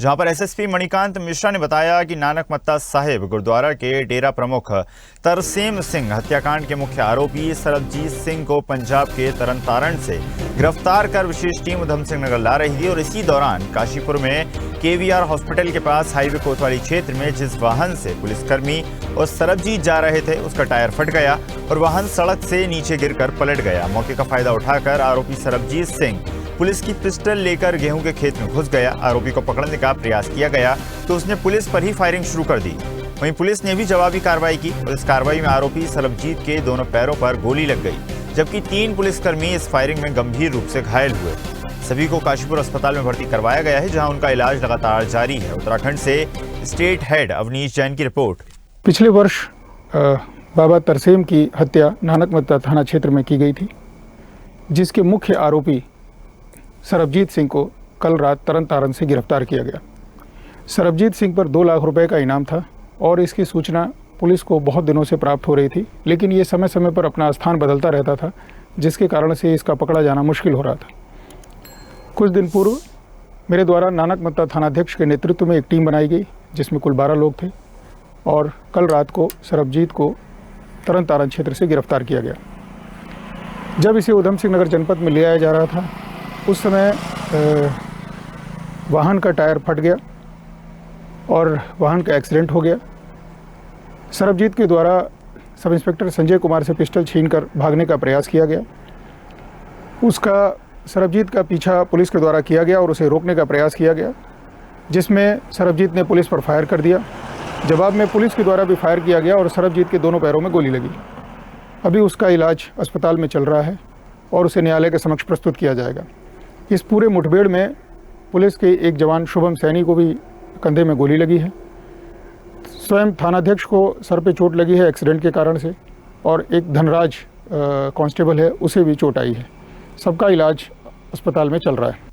जहां पर एसएसपी मणिकांत मिश्रा ने बताया कि नानक मत्ता साहिब गुरुद्वारा के डेरा प्रमुख तरसेम सिंह हत्याकांड के मुख्य आरोपी सरबजीत सिंह को पंजाब के तरनतारण से गिरफ्तार कर विशेष टीम उधम सिंह नगर ला रही थी और इसी दौरान काशीपुर में केवीआर हॉस्पिटल के पास हाईवे कोतवाली क्षेत्र में जिस वाहन से पुलिसकर्मी और सरबजीत जा रहे थे उसका टायर फट गया और वाहन सड़क से नीचे गिरकर पलट गया। मौके का फायदा उठाकर आरोपी सरबजीत सिंह पुलिस की पिस्टल लेकर गेहूं के खेत में घुस गया। आरोपी को पकड़ने का प्रयास किया गया तो उसने पुलिस पर ही फायरिंग शुरू कर दी। वहीं पुलिस ने भी जवाबी कार्रवाई की और इस कार्रवाई में आरोपी सरबजीत के दोनों पैरों पर गोली लग गई, जबकि 3 पुलिसकर्मी इस फायरिंग में गंभीर रूप से घायल हुए। सभी को काशीपुर अस्पताल में भर्ती करवाया गया है, जहां उनका इलाज लगातार जारी है। उत्तराखंड से स्टेट हेड अवनीश जैन की रिपोर्ट। पिछले वर्ष बाबा तरसेम की हत्या नानक मत्ता थाना क्षेत्र में की गई थी, जिसके मुख्य आरोपी सरबजीत सिंह को कल रात तरनतारण से गिरफ्तार किया गया। सरबजीत सिंह पर 2 लाख रुपए का इनाम था और इसकी सूचना पुलिस को बहुत दिनों से प्राप्त हो रही थी, लेकिन ये समय समय पर अपना स्थान बदलता रहता था, जिसके कारण से इसका पकड़ा जाना मुश्किल हो रहा था। कुछ दिन पूर्व मेरे द्वारा नानक मत्ता थानाध्यक्ष के नेतृत्व में एक टीम बनाई गई, जिसमें कुल 12 लोग थे और कल रात को सरबजीत को तरनतारण क्षेत्र से गिरफ्तार किया गया। जब इसे उधम सिंह नगर जनपद में ले आया जा रहा था, उस समय वाहन का टायर फट गया और वाहन का एक्सीडेंट हो गया। सरबजीत के द्वारा सब इंस्पेक्टर संजय कुमार से पिस्टल छीनकर भागने का प्रयास किया गया। सरबजीत का पीछा पुलिस के द्वारा किया गया और उसे रोकने का प्रयास किया गया, जिसमें सरबजीत ने पुलिस पर फायर कर दिया। जवाब में पुलिस के द्वारा भी फायर किया गया और सरबजीत के दोनों पैरों में गोली लगी। अभी उसका इलाज अस्पताल में चल रहा है और उसे न्यायालय के समक्ष प्रस्तुत किया जाएगा। इस पूरे मुठभेड़ में पुलिस के एक जवान शुभम सैनी को भी कंधे में गोली लगी है। स्वयं थानाध्यक्ष को सर पे चोट लगी है एक्सीडेंट के कारण से, और एक धनराज कांस्टेबल है, उसे भी चोट आई है। सबका इलाज अस्पताल में चल रहा है।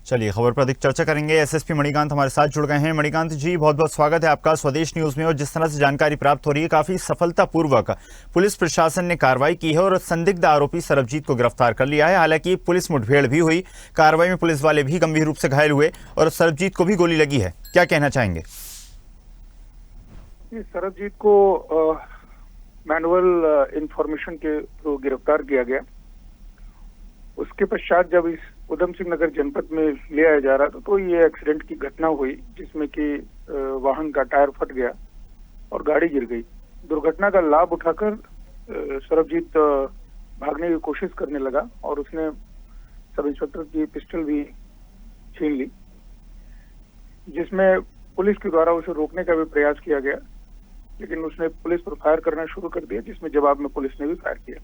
चलिए खबर पर अधिक चर्चा करेंगे। एसएसपी मणिकांत हमारे साथ जुड़ गए हैं। मणिकांत जी, बहुत बहुत स्वागत है आपका स्वदेश न्यूज में। और जिस तरह से जानकारी प्राप्त हो रही है, काफी सफलतापूर्वक पुलिस प्रशासन ने कार्रवाई की है और संदिग्ध आरोपी सरबजीत को गिरफ्तार कर लिया है। हालांकि पुलिस मुठभेड़ भी हुई, कार्रवाई में पुलिस वाले भी गंभीर रूप से घायल हुए और सरबजीत को भी गोली लगी है। क्या कहना चाहेंगे? सरबजीत को मैनुअल इंफॉर्मेशन के थ्रू गिरफ्तार किया गया। उसके पश्चात जब इस उधम सिंह नगर जनपद में ले आया जा रहा था तो ये एक्सीडेंट की घटना हुई, जिसमें कि वाहन का टायर फट गया और गाड़ी गिर गई। दुर्घटना का लाभ उठाकर सरबजीत भागने की कोशिश करने लगा और उसने सब इंस्पेक्टर की पिस्टल भी छीन ली, जिसमें पुलिस के द्वारा उसे रोकने का भी प्रयास किया गया, लेकिन उसने पुलिस पर फायर करना शुरू कर दिया, जिसमें जवाब में पुलिस ने भी फायर किया।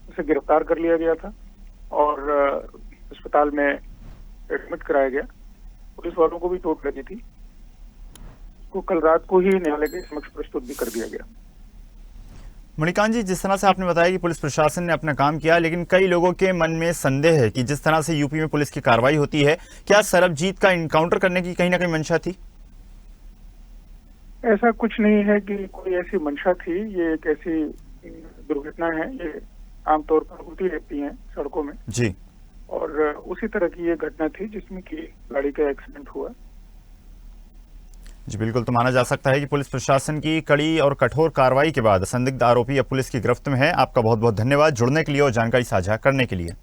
उसे गिरफ्तार कर लिया गया था और अस्पताल में एडमिट कराया गया। पुलिस वालों को भी चोट लगी थी। उसको कल रात को ही न्यायालय के समक्ष प्रस्तुत भी कर दिया गया। मणिकांत जी, जिस तरह से आपने बताया कि पुलिस प्रशासन ने अपना काम किया, लेकिन कई लोगों के मन में संदेह है कि जिस तरह से यूपी में पुलिस की कार्रवाई होती है, क्या सरबजीत का इनकाउंटर करने की कहीं ना कहीं मंशा थी? ऐसा कुछ नहीं है कि कोई ऐसी मंशा थी। ये एक ऐसी दुर्घटना है, ये आमतौर पर होती रहती हैं सड़कों में जी, और उसी तरह की ये घटना थी जिसमें कि गाड़ी का एक्सीडेंट हुआ। जी बिल्कुल, तो माना जा सकता है कि पुलिस प्रशासन की कड़ी और कठोर कार्रवाई के बाद संदिग्ध आरोपी अब पुलिस की गिरफ्त में है। आपका बहुत बहुत धन्यवाद जुड़ने के लिए और जानकारी साझा करने के लिए।